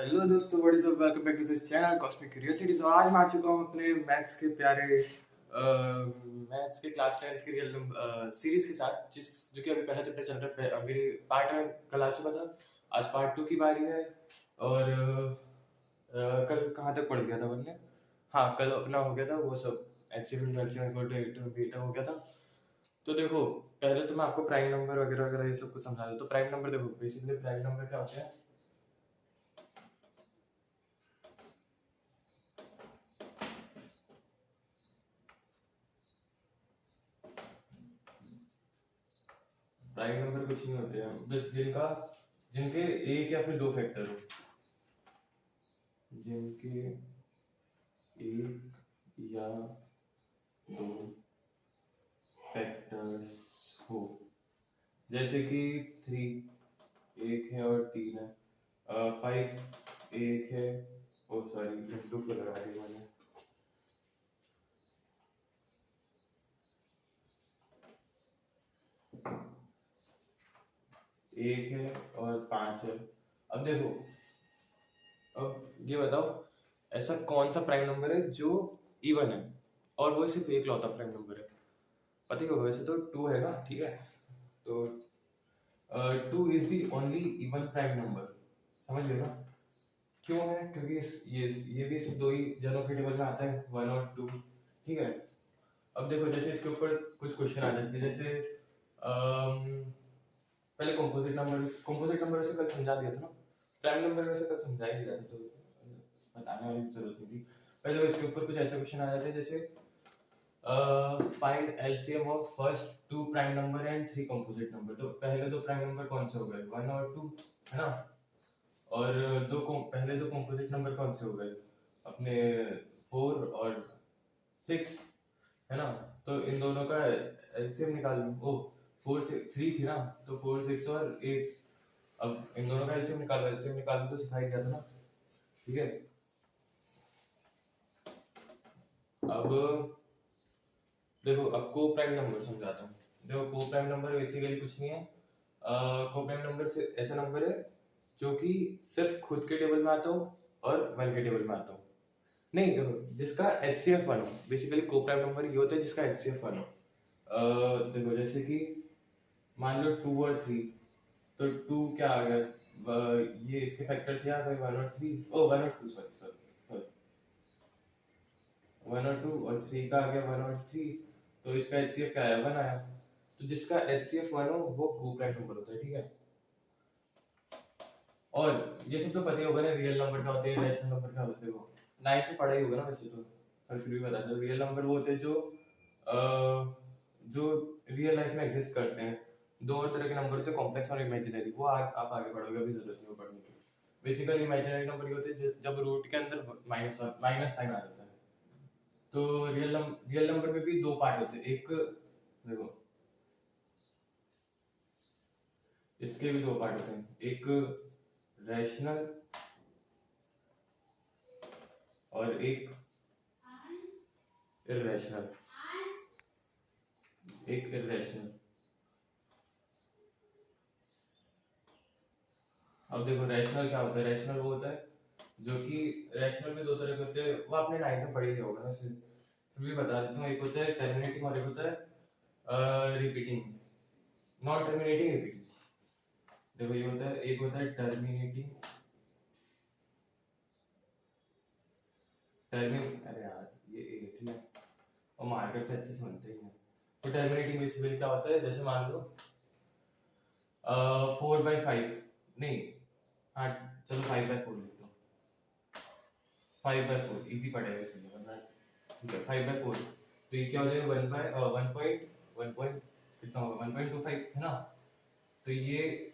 Hello दोस्तों, what is up, welcome back to this channel cosmic curiosity. तो आज मैं आ चुका हूँ अपने मैथ्स के प्यारे मैथ्स के क्लास 10 की रियल सीरीज के साथ, जो कि अभी पहला चैप्टर चल रहा है। मेरी पार्ट 1 कल आ चुका था, आज पार्ट 2 की बारी है। और कल कहाँ तक पढ़ गया था बनने? हाँ, कल अपना हो गया था वो सब HCF LCM equal to 8 to beta हो गया था। तो देखो, पहले तो मैं आपको प्राइम नंबर वगैरह वगैरह ये सब कुछ समझा दूँ। तो प्राइम नंबर देखो, बेसिकली प्राइम नंबर क्या होते हैं? प्राइम नंबर कुछ नहीं होते हैं, बस जिनके एक या फिर दो फैक्टर हो, जिनके एक या दो फैक्टर्स हो। जैसे कि 3 एक है और 3 है, 5 एक है, ओ सॉरी दो को लगा दी मैंने। एक है और 5 है। अब देखो, अब ये बताओ, ऐसा कौन सा प्राइम नंबर है जो इवन है और वो सिर्फ एक लौता प्राइम नंबर है? पता ही होगा वैसे तो 2 है ना, ठीक है। तो 2 is the only even prime number, समझ गए ना? क्यों है? क्योंकि ये भी सिर्फ दो ही जनों के टेबल में आता है, 1 और 2, ठीक है। अब देखो, जैसे इसके ऊपर कुछ क्वेश्चन आ जाते हैं, जैसे पहले कंपोजिट नंबर वैसे कल समझा दिया था ना। प्राइम नंबर वैसे कल समझा ही दिया था, तो बताने वाली जरूरत नहीं थी। पहले इसके ऊपर कुछ ऐसे क्वेश्चन आ जाते हैं, जैसे find LCM of first 2 prime number and 3 composite number. तो पहले दो प्राइम नंबर कौन से हो गए? 1 और 2, है ना। और पहले दो कंपोजिट नंबर कौन से हो गए? अपने 4 और 6, है ना। तो इन दोनों का एलसीएम निकाल लो। ओ 4 से 3 थी ना, तो 4 6 और 8। अब इन दोनों का एलसीएम निकाल तो सिखाई दिया था ना, ठीक है। अब देखो, अब को प्राइम नंबर समझाता हूँ। देखो, को प्राइम नंबर बेसिकली कुछ नहीं है। को प्राइम नंबर से ऐसा नंबर है जो कि सिर्फ खुद के टेबल में आता हो और 1 के टेबल में आता हो। नहीं, देखो, जिसका एचसीएफ 1 हो। बेसिकली को प्राइम नंबर ये होता है जिसका एचसीएफ 1 हो। देखो, जैसे कि मान लो 2 और 3, तो 2 क्या आ गया? ये इसके फैक्टर्स याद है, 1 और 3, ओ 1 और 2, सॉरी सॉरी सॉरी, 1 और 2 और 3 का आ गया 1 और 3, तो इसका एचसीएफ क्या आया? 1 आया। तो जिसका एचसीएफ 1 हो वो को प्राइम नंबर होता है, ठीक है। और ये सब तो पता ही होगा ना, रियल नंबर क्या होते हैं, रैशनल नंबर क्या होते हैं। वो 9th में पढ़ा ही होगा ना वैसे तो, पर फिर भी बता दो। रियल नंबर वो होते हैं जो रियल लाइफ में एग्जिस्ट करते हैं। दो और तरह के नंबर होते हैं, कॉम्प्लेक्स और इमेजिनरी। वो आप आगे पढ़ोगे, अभी जरूरत नहीं है पढ़ने की। बेसिकली इमेजिनरी नंबर ये होते हैं जब रूट के अंदर माइनस साइन आ जाता है। तो रियल नंबर में भी दो पार्ट होते हैं। एक देखो, इसके भी दो पार्ट होते हैं, एक रैशनल और एक इर्रेशनल। एक इर्रेशनल। अब देखो, रैशनल क्या होता है? रैशनल वो होता है जो कि रैशनल में दो तरह के होते हैं, वो आपने 9th में पढ़ी ही होगा ना, फिर भी बता देता हूँ। एक होता है टर्मिनेटिंग और एक होता है रिपीटिंग, नॉन टर्मिनेटिंग रिपीटिंग। देखो, ये होता है, एक होता है टर्मिनेटिंग, अरे यार ये 8 है और मार्कर से अच्छे से बनते ही हैं। तो टर्मिनेटिंग बेसिकली क्या होता है? जैसे मान लो 4/5, नहीं, हाँ चलो 5/4 लिख दो। 5/4 इजी पड़ेगा इसलिए, वरना ठीक है 5/4। तो ये क्या हो जाएगा? 1 पॉइंट कितना होगा? 1.25, है ना। तो ये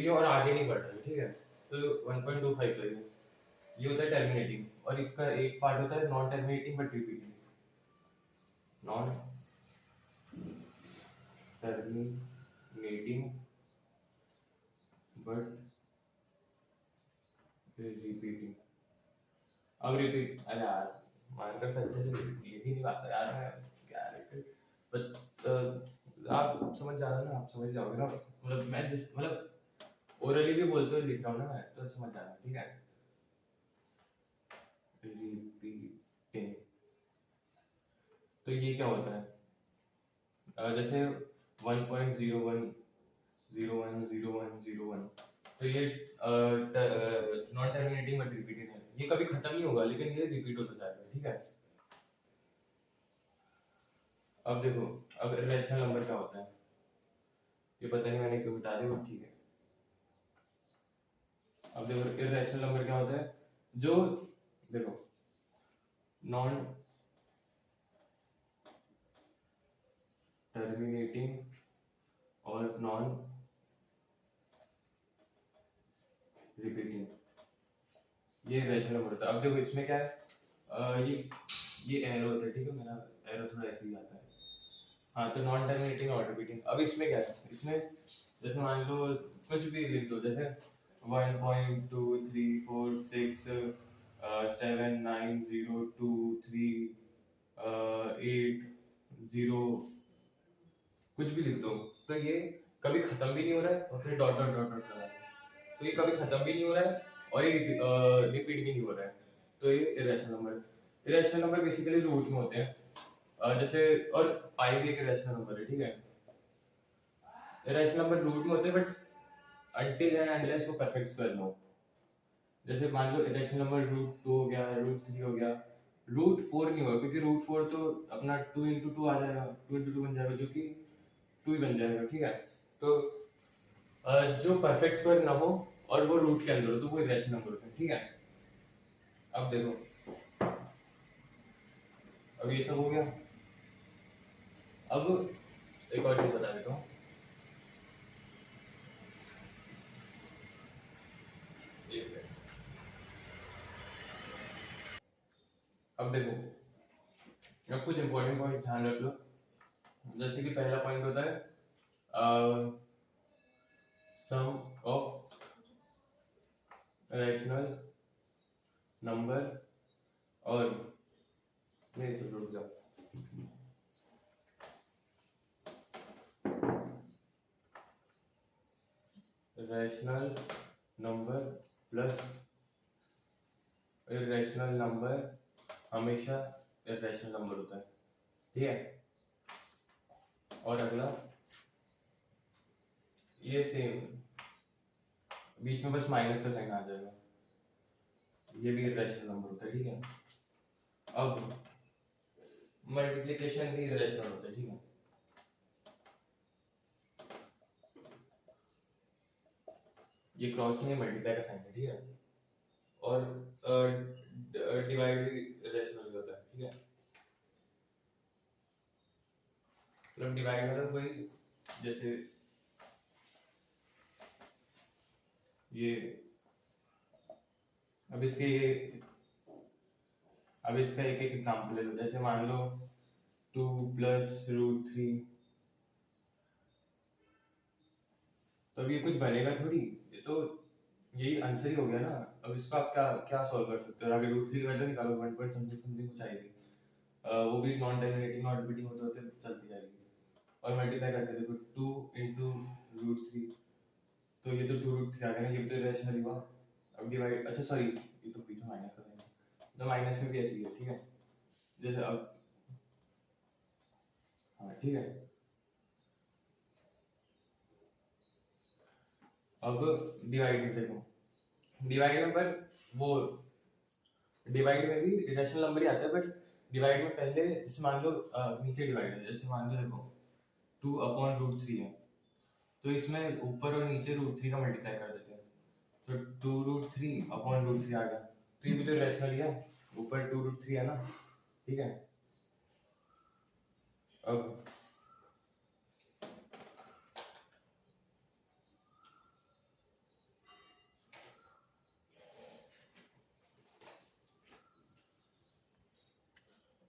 और आगे नहीं बढ़ रहा है, ठीक है। तो 1.25 लगेगा। ये होता है टर्मिनेटिंग। और इसका एक पार्ट होता है non terminating but repeating. Non terminating but repeating. अब रिपीट, अरे यार मार्कर से अच्छे से लिख ही नहीं पाता यार मैं, क्या रिपीट। बट आप समझ जाना ना, आप समझ जाओगे ना। मतलब मैं जिस मतलब ओरली भी बोलते हुए लिख रहा हूँ ना मैं, तो समझ जाना, ठीक है। रिपीटिंग, तो ये क्या होता है, जैसे 1.01010101, तो ये नॉन टर्मिनेटिंग बट रिपीटिंग है, ये कभी खत्म नहीं होगा लेकिन ये रिपीट होता जाएगा, ठीक है। अब देखो, अब इरेशनल नंबर क्या होता है, ये पता नहीं मैंने क्यों बता दिया, ठीक है। अब देखो इरेशनल नंबर क्या होता है, जो देखो नॉन टर्मिनेटिंग और नॉन रिपीटिंग, ये इरेशनल नंबर होता है। अब देखो इसमें क्या है, ये एरो होता है, ठीक है, मेरा एरो थोड़ा ऐसे ही आता है। हाँ, तो नॉन टर्मिनेटिंग और रिपीटिंग। अब इसमें क्या है, इसमें जैसे मान लो कुछ भी लिख दो, जैसे 1.2346790238 कुछ भी लिख दो, तो ये कभी खत्म भी नहीं हो रहा है और फिर डॉट डॉट डॉट डॉट कर रहा है, तो ये कभी खत्म भी नहीं हो रहा है और ये रिपीट भी नहीं हो रहा है, तो ये irrational number. Irrational number basically root में होते हैं, जैसे, और पाई भी एक इरेशनल नंबर है, ठीक है। इरेशनल नंबर रूट में होते हैं बट अनटिल एंड अनलेस वो परफेक्ट स्क्वायर ना हो। जैसे मान लो इरेशनल नंबर √2 हो गया, √3 हो गया, √4 नहीं होगा क्योंकि √4 तो अपना 2 into 2 आ जाएगा, 2 into 2 बन जाएगा, जो कि 2 ही बन जाएगा, ठीक है। तो जो परफेक्ट स्क्वायर ना हो और वो रूट के अंदर हो तो वो इरेशनल नंबर होता है, ठीक है। अब देखो, अब ये सब हो गया। अब एक और चीज बता देता हूँ, अब देखो, अब कुछ इंपॉर्टेंट पॉइंट ध्यान रख लो। जैसे कि पहला पॉइंट होता है सम ऑफ रैशनल नंबर, और नहीं तो रुक जाओ, rational number plus irrational number हमेशा इरेशनल नंबर होता है, ठीक है। और अगला ये सेम, बीच में बस माइनस का साइन आ जाएगा, ये भी इरेशनल नंबर होता है, ठीक है। अब मल्टीप्लिकेशन भी इरेशनल होता है, ठीक है। ये क्रॉस नहीं, मल्टीप्लाई का साइन है, ठीक है। और डिवाइड भी इरेशनल होता है, ठीक है। मतलब डिवाइड मतलब कोई, जैसे ये, अब इसके अब इसका एक एक एग्जांपल ले लो, जैसे मान लो 2 + √3, तो अब ये कुछ बनेगा थोड़ी, ये तो यही आंसर ही हो गया ना। अब इसको आप क्या क्या सॉल्व कर सकते हो, आगे √3 की वैल्यू निकालो, 1 पॉइंट समथिंग समथिंग कुछ आएगी, वो भी नॉन टर्मिनेटिंग नॉन रिपीटिंग होते होते चलती जाएगी, और मल्टीप्लाई करके देखो 2 into √3, तो ये तो 2 √3 आ गया ना, ये भी तो इरेशनल ही हुआ। अब डिवाइड, अच्छा सॉरी, ये तो बीच में माइनस का साइन है, तो माइनस में भी ऐसे ही है, ठीक है। जैसे अब, हाँ ठीक है। अब डिवाइड में देखो, डिवाइड में पर वो डिवाइड में भी इरेशनल नंबर ही आता है, बट डिवाइड में पहले जैसे मान लो नीचे डिवाइड है, जैसे मान लो देखो 2/√3 है, तो इसमें ऊपर और नीचे √3 का मल्टीप्लाई कर देते हैं, तो 2√3/√3 आ गया, तो ये भी तो इरेशनल ही है, ऊपर 2√3 है ना, ठीक है।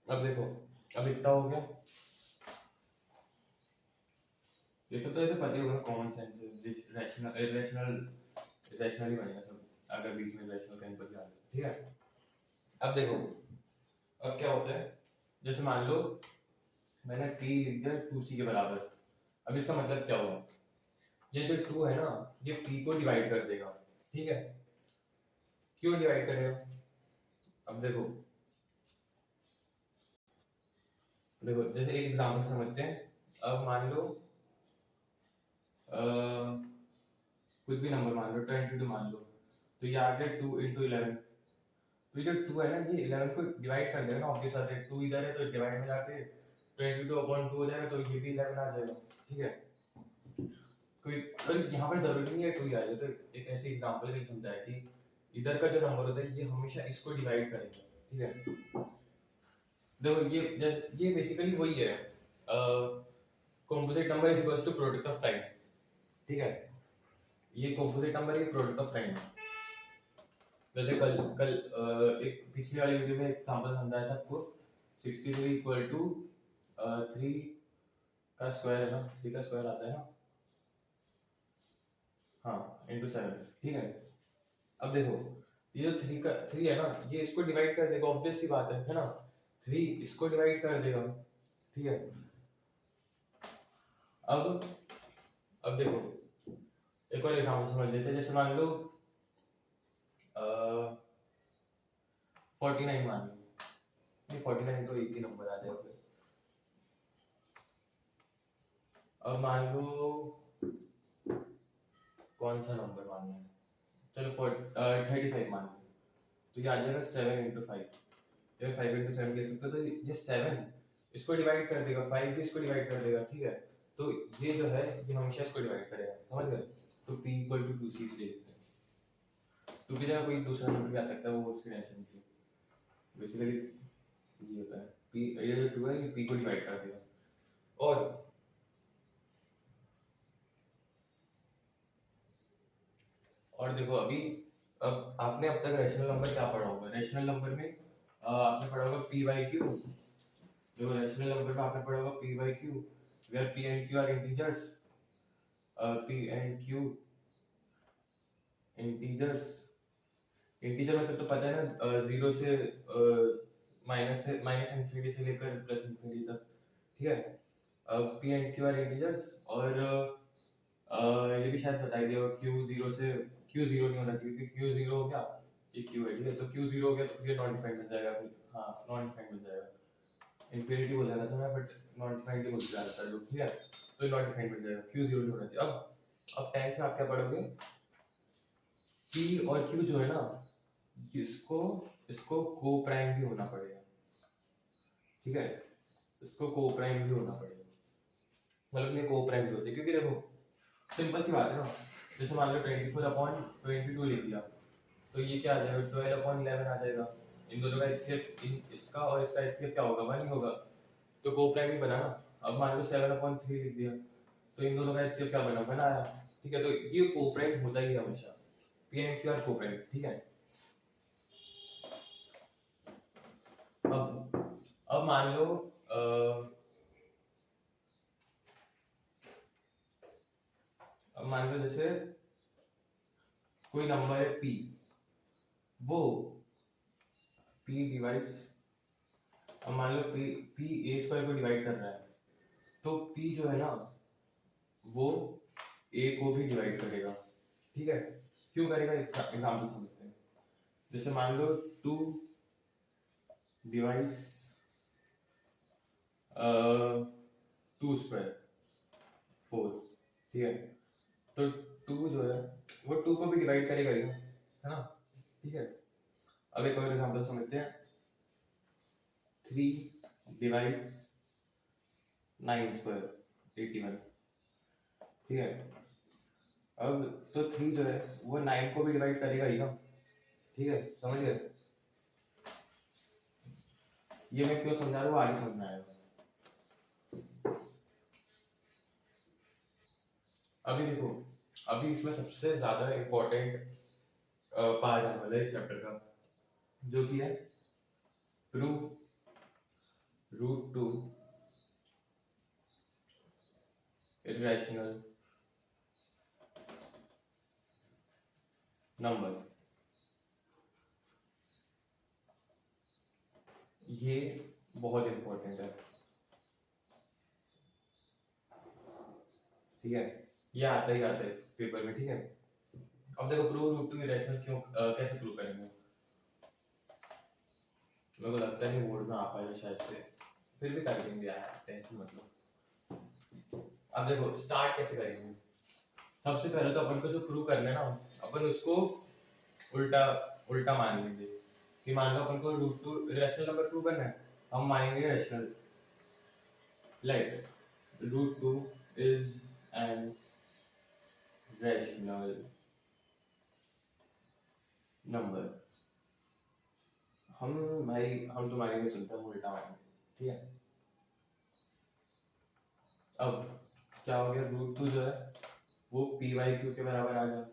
अब देखो, अब इतना हो गया, ये सब तो ऐसे पता ही होगा, कॉमन सेंस है, रैशनल इरेशनल इरेशनल ही बनेगा सब, अगर बीच में रैशनल कहीं पर भी आ जाए, ठीक है। अब देखो, अब क्या होता है, जैसे मान लो मैंने t लिख दिया 2c के बराबर, अब इसका मतलब क्या हुआ, ये जो 2 है ना, ये p को डिवाइड कर देगा, ठीक है। क्यों डिवाइड करेगा? अब देखो देखो जैसे एक एग्जांपल समझते हैं। अब मान लो कुछ भी नंबर मान लो, 22 मान लो, तो ये आ गया 2 × 11। तो ये जो 2 है ना, ये 11 को डिवाइड कर देगा ना, ऑब्वियस बात है, 2 इधर है तो डिवाइड में जाके 22/2 हो जाएगा, तो ये भी 11 आ जाएगा, ठीक है। कोई यहाँ पर जरूरी नहीं है 2 ही आ जाए, तो एक ऐसे एग्जांपल के लिए समझाया कि इधर का जो नंबर होता है ये हमेशा इसको डिवाइड करेगा, ठीक है। देखो ये बेसिकली वही है, composite number is equals to product of prime, ठीक है। ये कंपोजिट नंबर की प्रोडक्ट ऑफ प्राइम है। जैसे कल कल एक पिछली वाली वीडियो में एग्जांपल समझाया था आपको, 63 इक्वल टू 3 का स्क्वायर है ना, 3 का स्क्वायर आता है ना, हाँ, इंटू 7, ठीक है। अब देखो ये जो 3 है ना, ये इसको डिवाइड कर देगा, ऑब्वियस सी बात है ना, 3 इसको डिवाइड कर देगा, ठीक है। अब देखो एक और एग्जांपल समझ लेते हैं। जैसे मान लो 49 मान लो, नहीं 49 तो एक ही नंबर आ जाएगा। अब मान लो कौन सा नंबर मानना है, चलो 35 मान लो, तो ये आ जाएगा 7 × 5, ये 5 × 7 ले सकते हो, तो ये 7 इसको डिवाइड कर देगा, 5 भी इसको डिवाइड कर देगा, ठीक है। तो ये जो है ये हमेशा इसको डिवाइड करेगा, समझ गए। तो p = 2c ले लेते हैं, 2 की जगह कोई दूसरा नंबर भी आ सकता है, वो उसकी टेंशन नहीं थी। बेसिकली ये होता है p, ये जो 2 है ये p को डिवाइड कर देगा। और देखो अभी, अब आपने अब तक रैशनल नंबर क्या पढ़ा होगा? रैशनल नंबर में आपने पढ़ा होगा p/q। देखो रैशनल नंबर में आपने पढ़ा होगा p/q, where p and q are integers, p and q integers। Integer मतलब तो पता है ना, 0 से माइनस इन्फिनिटी से लेकर प्लस इन्फिनिटी तक, ठीक है। अब p and q are integers, और ये भी शायद बता दिया q 0 से, q 0 नहीं होना चाहिए, क्योंकि q 0 हो गया, ये q है, ठीक है। तो q 0 हो गया तो फिर नॉन डिफाइंड बन जाएगा, हाँ नॉन डिफाइंड बन जाएगा। इन्फिनिटी बोल रहा था मैं, बट नॉन डिफाइंड ही बोल रहा था लोग, ठीक है। तो नॉन डिफाइंड बन जाएगा, q 0 नहीं होना चाहिए। अब 10th में आप क्या पढ़ोगे, p और q जो है ना, इसको को प्राइम भी होना पड़ेगा, ठीक है। इसको को प्राइम भी होना पड़ेगा, मतलब ये को प्राइम भी होते हैं, क्योंकि देखो सिंपल सी बात है ना। जैसे मान लो 24/22 लिख दिया, तो ये क्या आ जाएगा, 12/11 आ जाएगा। इन दोनों का एचसीएफ, इसका और इसका एचसीएफ क्या होगा, 1 ही होगा, तो को प्राइम ही बना ना। अब मान लो 7/3 लिख दिया, तो इन दोनों का एचसीएफ क्या बना, 1 आया, ठीक है। तो ये को प्राइम होता ही है हमेशा, पी एंड क्यू आर को प्राइम, ठीक है। अब मान लो जैसे कोई नंबर है p, वो p डिवाइड्स, अब मान लो p a² को डिवाइड कर रहा है, तो p जो है ना वो a को भी डिवाइड करेगा, ठीक है। क्यों करेगा, एग्जांपल समझते हैं। जैसे मान लो 2 डिवाइड्स 2² 4, ठीक है। तो 2 जो है वो 2 को भी डिवाइड करेगा ही, है ना, ठीक है। अब एक और एग्जांपल समझते हैं। 3 डिवाइड्स 9² 81, ठीक है। अब तो 3 जो है वो 9 को भी डिवाइड करेगा ही ना, ठीक है, समझ गए। ये मैं क्यों समझा रहा हूँ, आगे समझना आएगा। अभी देखो, अभी इसमें सबसे ज्यादा इम्पोर्टेंट पार्ट आने वाला है इस चैप्टर का, जो कि है प्रूव √2 irrational नंबर। ये बहुत इंपॉर्टेंट है, ठीक है। ये आता ही आता है पेपर में, ठीक है। अब देखो प्रूव रूट टू इरेशनल क्यों कैसे प्रूव करेंगे, मेरे को लगता नहीं बोर्ड में आ पाएगा शायद से, फिर भी कर देंगे यार, टेंशन मतलब। अब देखो स्टार्ट कैसे करेंगे, सबसे पहले तो अपन को जो प्रूव करना है ना, अपन उसको उल्टा उल्टा मान लेंगे कि मान लो अपन को root two rational number prove करना है, हम मानेंगे rational, like root two is an rational number. हम भाई हम तुम्हारी नहीं सुनते, हम उल्टा मानेंगे, ठीक है। अब क्या हो गया, रूट टू जो है वो पी वाई क्यू के बराबर आ गया,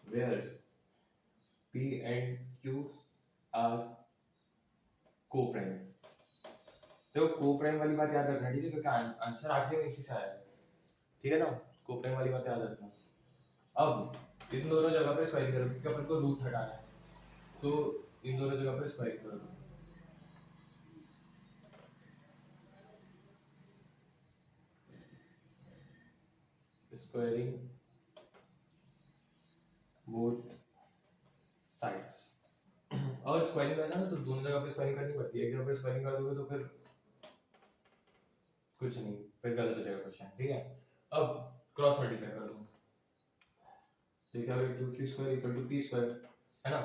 where p and q are coprime. तो को प्राइम वाली बात याद रखना, ठीक है, क्योंकि आंसर आखिरी में इसी से आया है, ठीक है ना। को प्राइम वाली बात याद रखना। अब इन दोनों जगह पे स्क्वायरिंग करो क्योंकि अपन को रूट हटाना है, तो इन दोनों जगह पे स्क्वायरिंग करो। Squaring both sides. और स्क्वायरिंग करना ना तो दोनों जगह पे स्क्वायरिंग करनी पड़ती है, एक जगह पे स्क्वायरिंग कर दोगे तो फिर कुछ नहीं, फिर गलत हो जाएगा क्वेश्चन, ठीक है। अब क्रॉस मल्टीप्लाई कर दो, तो क्या होगा, 2q² इक्वल टू p², है ना।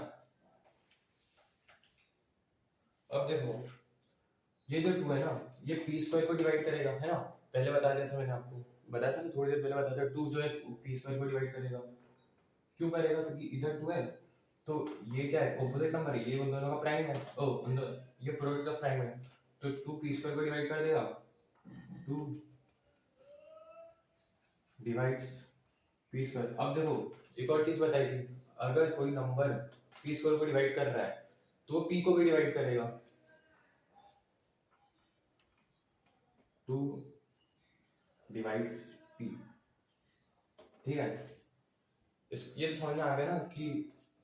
अब देखो ये जो 2 है ना, ये p² को डिवाइड करेगा, है ना, पहले बता दिया था मैंने आपको, बताया था ना थोड़ी देर पहले बताया था, 2 जो है p² को डिवाइड करेगा। क्यों करेगा, क्योंकि इधर 2 है तो ये क्या है, कंपोजिट नंबर है, ये उन दोनों का प्राइम है, ये प्रोडक्ट ऑफ प्राइम है, तो 2 p² को डिवाइड कर देगा, 2 डिवाइड्स p²। अब देखो एक और चीज बताई थी, अगर कोई नंबर p² को डिवाइड कर रहा है तो वो p को भी डिवाइड करेगा, 2 डिवाइड्स p, ठीक है। ये तो समझ में आ गया ना कि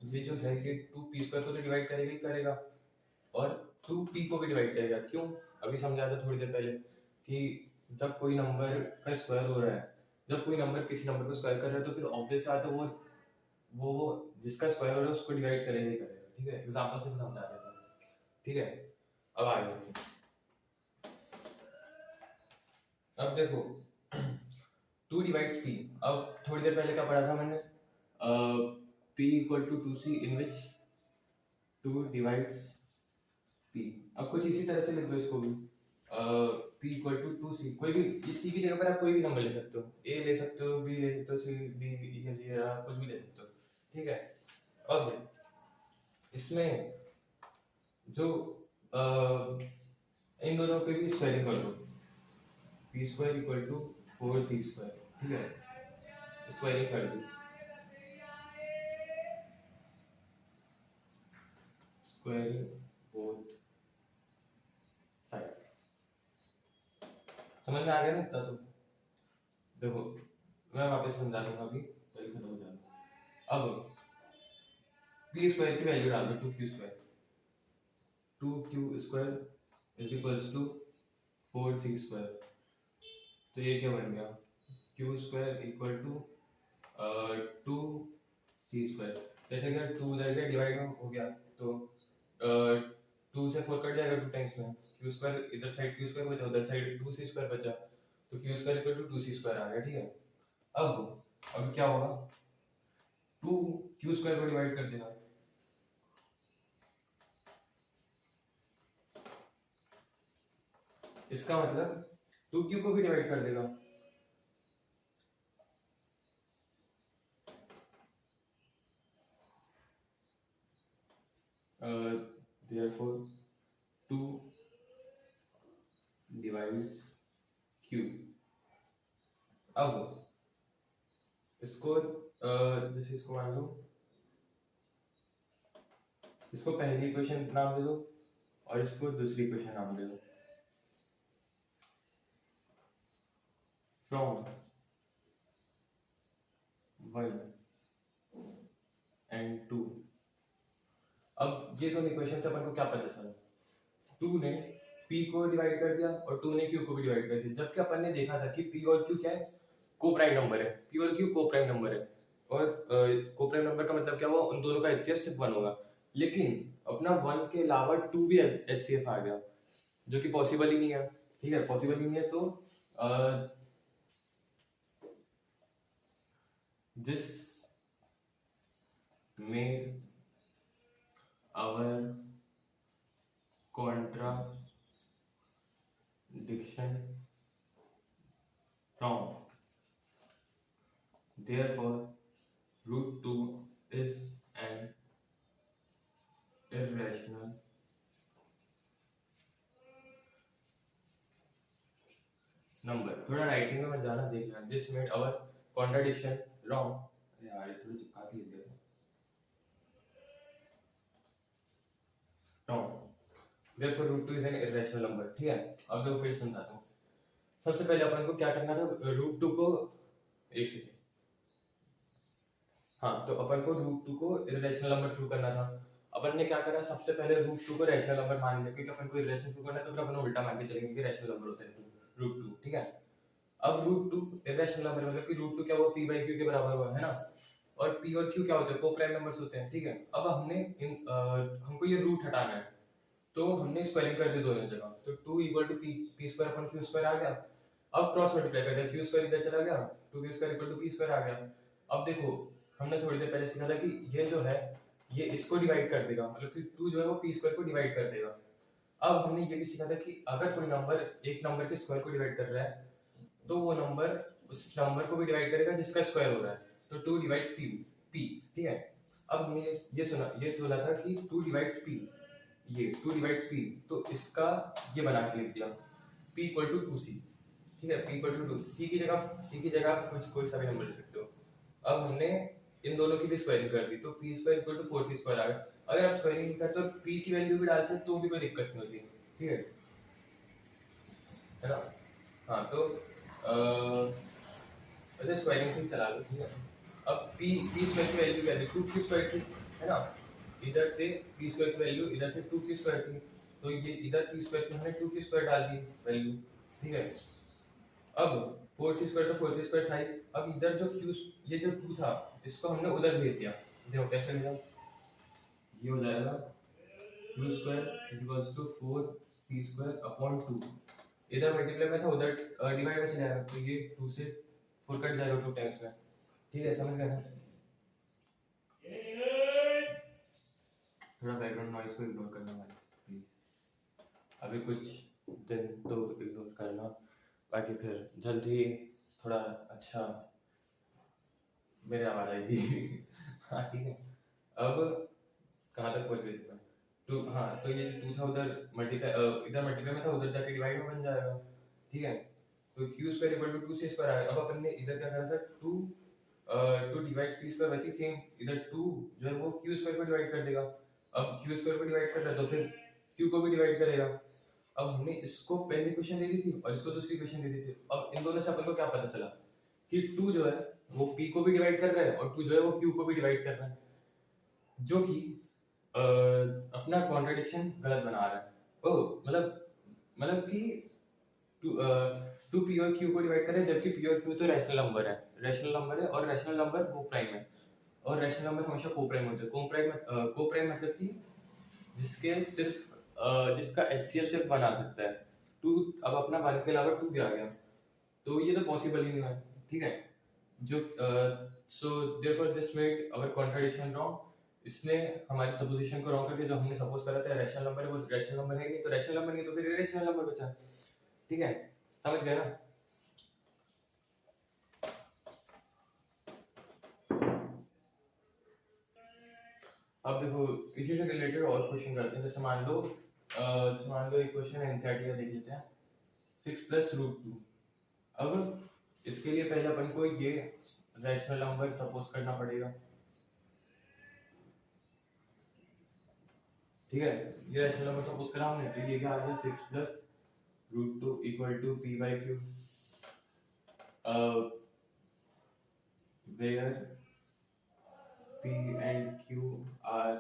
ये जो है कि 2 p² को तो डिवाइड करेगा ही करेगा और 2 p को भी डिवाइड करेगा। क्यों, अभी समझाया था थोड़ी देर पहले कि जब कोई नंबर का स्क्वायर हो रहा है, जब कोई नंबर किसी नंबर को स्क्वायर कर रहा है तो फिर ऑब्वियस बात है वो जिसका स्क्वायर हो रहा है उसको डिवाइड करेगा ही करेगा, ठीक है। एग्जांपल से समझा देता हूं, ठीक है। अब आगे अब देखो 2 डिवाइड्स p। अब थोड़ी देर पहले क्या पढ़ा था मैंने, p equal to 2c in which 2 divides p। अब कुछ इसी तरह से लिख दो इसको भी, p इक्वल टू 2c, कोई भी इस c की जगह पर आप कोई भी नंबर ले सकते हो, a ले सकते हो, b ले सकते हो, c d e या कुछ भी ले सकते हो, ठीक है। अब इसमें जो इन दोनों पे भी स्क्वायरिंग कर दो, p² इक्वल टू 4c², ठीक है, स्क्वायरिंग कर दो, स्क्वायरिंग बोथ साइड्स। समझ में आ गया ना इतना तो, देखो मैं वापस समझा दूंगा, अभी पहले खत्म हो जाएगा। अब p² की वैल्यू डाल दो, 2q², 2q² is equals to 4c², तो ये क्या बन गया, q² इक्वल टू 2c², जैसे कि 2 उधर गया डिवाइड हो गया तो 2 से 4 कट जाएगा 2 टाइम्स में, q² इधर साइड q² बचा, उधर साइड 2c² बचा, तो q² इक्वल टू 2c² आ गया, ठीक है। अब क्या होगा, 2 q² को डिवाइड कर देगा, इसका मतलब 2q को भी डिवाइड कर देगा, therefore 2 divides q। अब इसको जैसे इसको मान लो, इसको पहली इक्वेशन नाम दे दो और इसको दूसरी इक्वेशन नाम दे दो, फ्रॉम 1 and 2। अब ये दोनों इक्वेशन से अपन को क्या पता चला, 2 ने p को डिवाइड कर दिया और 2 ने q को भी डिवाइड कर दिया, जबकि अपन ने देखा था कि p और q क्या है, को प्राइम नंबर है, पी और क्यू को प्राइम नंबर है, और को प्राइम नंबर का मतलब क्या हुआ, उन दोनों का एचसीएफ सिर्फ 1 होगा। लेकिन अपना 1 के अलावा 2 भी एचसीएफ आ गया, जो कि पॉसिबल ही नहीं है। ठीक है, पॉसिबल ही नहीं है। तो this made our contradiction wrong. Therefore, root 2 is an irrational number. थोड़ा राइटिंग में मत जाना, देख लेना। This made our contradiction wrong. यार ये थोड़ी चिपका के लिख दिया। wrong. Therefore, root 2 is an irrational number. ठीक है, अब देखो फिर समझाता हूँ। सबसे पहले अपन को क्या करना था, रूट 2 को एक सेकेंड, हाँ, तो अपन को रूट 2 को इरेशनल नंबर प्रूव करना था। अपन ने क्या करा, सबसे पहले रूट 2 को रैशनल नंबर मान लिया, क्योंकि अपन को इरेशनल प्रूव करना है, तो फिर अपन उल्टा मान के चलेंगे कि रैशनल नंबर होता है रूट 2। ठीक है, अब रूट 2 इरेशनल नंबर मतलब कि रूट 2 क्या हुआ, p by q के बराबर हुआ है ना, और p और q क्या होते हैं, को प्राइम नंबर्स होते हैं। ठीक है, अब हमको ये रूट हटाना है, तो हमने स्क्वायरिंग कर दी दोनों जगह, तो 2 इक्वल टू p स्क्वायर अपन q स्क्वायर आ गया। अब क्रॉस मल्टीप्लाई कर दिया, q स्क्वायर इधर चला गया, 2q square equal to p square आ गया। अब देखो, हमने थोड़ी देर पहले सीखा था कि ये जो है ये इसको डिवाइड कर देगा, मतलब कि 2 जो है वो p स्क्वायर को डिवाइड कर देगा। अब हमने ये भी सीखा था कि अगर कोई नंबर एक नंबर के स्क्वायर को डिवाइड कर रहा है, तो वो नंबर उस नंबर को भी डिवाइड करेगा जिसका स्क्वायर हो रहा है, तो 2 डिवाइड्स p। ठीक है, अब हमने ये सुना था कि 2 डिवाइड्स p, ये 2 डिवाइड्स p, तो इसका ये बना के लिख दिया p इक्वल टू 2c। ठीक है, p इक्वल टू 2, c की जगह आप कुछ कोई सा भी नंबर लिख सकते हो। अब हमने इन दोनों की भी स्क्वायरिंग कर दी, तो p square equal to 4c square आ गया। अगर आप स्क्वायरिंग नहीं करते और p की वैल्यू भी डालते हैं तो भी कोई दिक्कत नहीं होती। ठीक है ना, हाँ, तो वैसे स्क्वायरिंग से ही चला लो। ठीक है, अब p स्क्वायर की वैल्यू क्या है, 2q स्क्वायर थी, है ना, इधर से p स्क्वायर की वैल्यू इधर से 2q स्क्वायर थी, तो ये इधर p स्क्वायर की हमने 2q स्क्वायर डाल दी वैल्यू। ठीक है, अब 4c स्क्वायर तो 4c स्क्वायर था ही, अब इधर जो q, ये जो 2 था इसको हमने उधर भेज दिया। देखो कैसे भेजा, ये हो जाएगा q square is equals to 4c square upon 2, इधर मल्टीप्लाई में था उधर डिवाइड में चला जाएगा, तो ये 2 से 4 कट जाएगा 2 टाइम्स में। ठीक है, समझ गए ना। थोड़ा बैकग्राउंड नॉइज को इग्नोर करना प्लीज, अभी कुछ दिन तो इग्नोर करना, बाकी फिर जल्द ही थोड़ा अच्छा मेरी आवाज आएगी। हाँ ठीक है, अब कहाँ तक पहुँच गए थे मैं, 2, हाँ, तो ये जो 2 था उधर मल्टीप्लाई इधर मल्टीप्लाई में था, उधर जाके डिवाइड में बन जाएगा। ठीक है, तो q square equal to 2c square आया। अब अपन ने इधर क्या करा था, 2 डिवाइड्स p स्क्वायर, वैसे सेम इधर 2 जो है वो q स्क्वायर को डिवाइड कर देगा। अब q स्क्वायर को डिवाइड कर रहा है तो फिर q को भी डिवाइड करेगा। अब हमने इसको पहली क्वेश्चन दे दी थी और इसको दूसरी क्वेश्चन दे दी थी। अब इन दोनों से अपन को क्या पता चला कि 2 जो है वो p को भी डिवाइड कर रहा है और 2 जो है वो q को भी डिवाइड कर रहा है, जो कि अपना कॉन्ट्रडिक्शन गलत बना रहा है। ओ मतलब कि 2 p और q को डिवाइड कर रहे हैं, जबकि p और q तो रैशनल नंबर है, और रैशनल नंबर को प्राइम है, और रैशनल नंबर हमेशा को प्राइम होते हैं। को प्राइम मतलब कि जिसका HCF सिर्फ 1 आ सकता है। 2, अब अपना 1 के अलावा 2 भी आ गया, तो ये तो पॉसिबल ही नहीं है। ठीक है, जो so therefore this made our contradiction wrong, इसने हमारी सपोजिशन को रॉन्ग कर दिया। जो हमने सपोज करा था रैशनल नंबर है, वो रैशनल नंबर है नहीं, तो रैशनल नंबर नहीं तो फिर इरेशनल नंबर बचा। ठीक है, समझ गए ना। अब देखो इसी से रिलेटेड और क्वेश्चन करते हैं। जैसे मान लो एक क्वेश्चन एनसीईआरटी का देख लेते हैं, 6 + √2। अब इसके लिए पहले अपन को ये रैशनल नंबर सपोज करना पड़ेगा। ठीक है, ये रैशनल नंबर सपोज करा हमने, तो ये क्या आ गया, 6 + √2 = p/q, where p and q are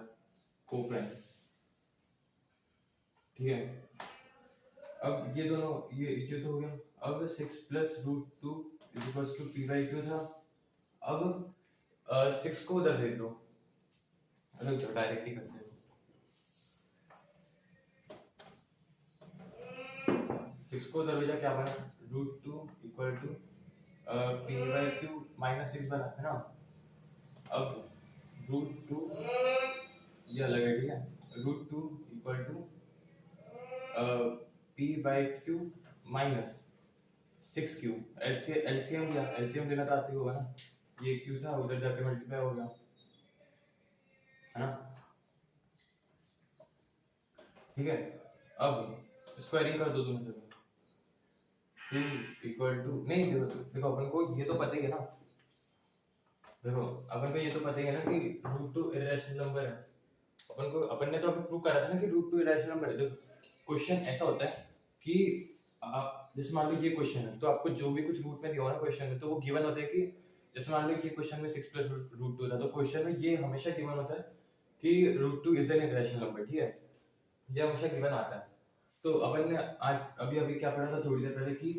co-prime। ठीक है, अब ये दोनों ये तो हो गया। अब 6 + √2 is equals to p by q था। अब 6 को उधर दे दो, रुक जाओ डायरेक्ट ही करते हैं। 6 को उधर भेजा, क्या बना, √2 equal to p by q minus 6 बना है ना। अब √2 ये अलग है, ठीक है, √2 equal to p by q minus 6q। LCM क्या, एलसीएम देना तो आती होगा ना, ये q था उधर जाके मल्टीप्लाई हो गया है ना, ठीक है। अब स्क्वायरिंग कर दो दोनों से, 2 इक्वल टू, नहीं देखो अपन को ये तो पता ही है ना, देखो अपन को ये तो पता ही है ना कि √2 इरेशनल नंबर है। अपन ने तो अभी प्रूव करा था ना कि √2 इरेशनल नंबर है। देखो क्वेश्चन ऐसा होता है कि जैसे मान लो ये क्वेश्चन है, तो आपको जो भी कुछ रूट में दिया हो ना क्वेश्चन में, तो वो गिवन होता है कि जैसे मान लो ये क्वेश्चन में 6 + √2 था, तो क्वेश्चन में ये हमेशा गिवन होता है कि √2 इज एन इरेशनल नंबर, ठीक है, ये हमेशा गिवन आता है। तो अपन ने आज अभी क्या पढ़ा था थोड़ी देर पहले कि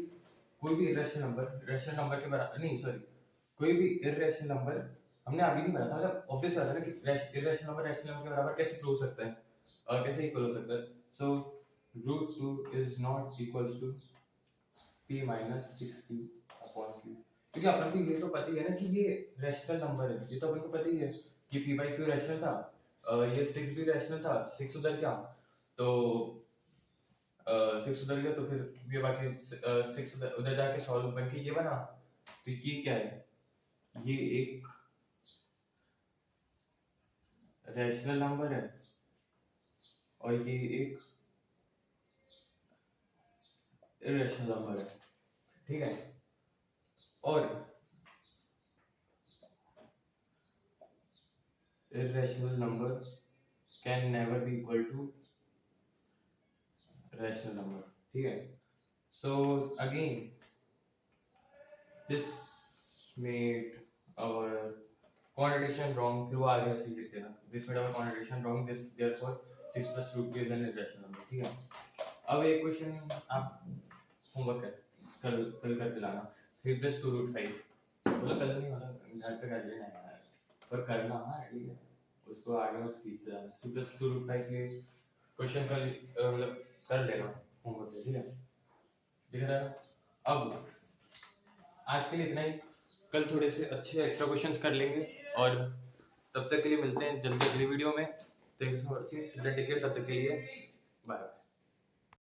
कोई भी इरेशनल नंबर के बराबर नहीं, सॉरी, कोई भी इरेशनल नंबर हमने अभी नहीं पढ़ा था, मतलब ऑब्वियस बात है ना कि इरेशनल नंबर रैशनल नंबर के बराबर कैसे प्रूव सकता है और कैसे इक्वल हो सकता है। So √2 is not equals to p minus 6q upon q, क्योंकि अपन को ये तो पता ही है ना कि ये रैशनल नंबर है, ये तो अपन को पता ही है कि p बाई q रैशनल था, ये 6 भी रैशनल था, 6 उधर क्या, तो 6 उधर गया, तो फिर ये बाकी 6 उधर जाके सॉल्व बन के ये बना, तो ये क्या है, ये एक रैशनल नंबर है और ये एक इरेशनल नंबर है, ठीक है। और irrational number can never be equal to rational number, ठीक है। So again this made our quantitation wrong, फिर वो आगे ऐसे लिख देना, this made our quantitation wrong, this therefore 6 + √2 is an irrational number, ठीक है। अब एक क्वेश्चन आप होमवर्क कल करके लाना, 3 + 2√5, बोला कल नहीं वाला, घर पे कर लेना यार, पर करना हाँ, ठीक है, उसको आगे मत खींचते जाना। 3 + 2√5 के क्वेश्चन का मतलब कर लेना होमवर्क से, ठीक है, दिख रहा है ना। अब आज के लिए इतना ही, कल थोड़े से अच्छे एक्स्ट्रा क्वेश्चंस कर लेंगे, और तब तक के लिए मिलते हैं जल्दी अगली वीडियो में। Thanks for watching, take care, तब तक के लिए बाय।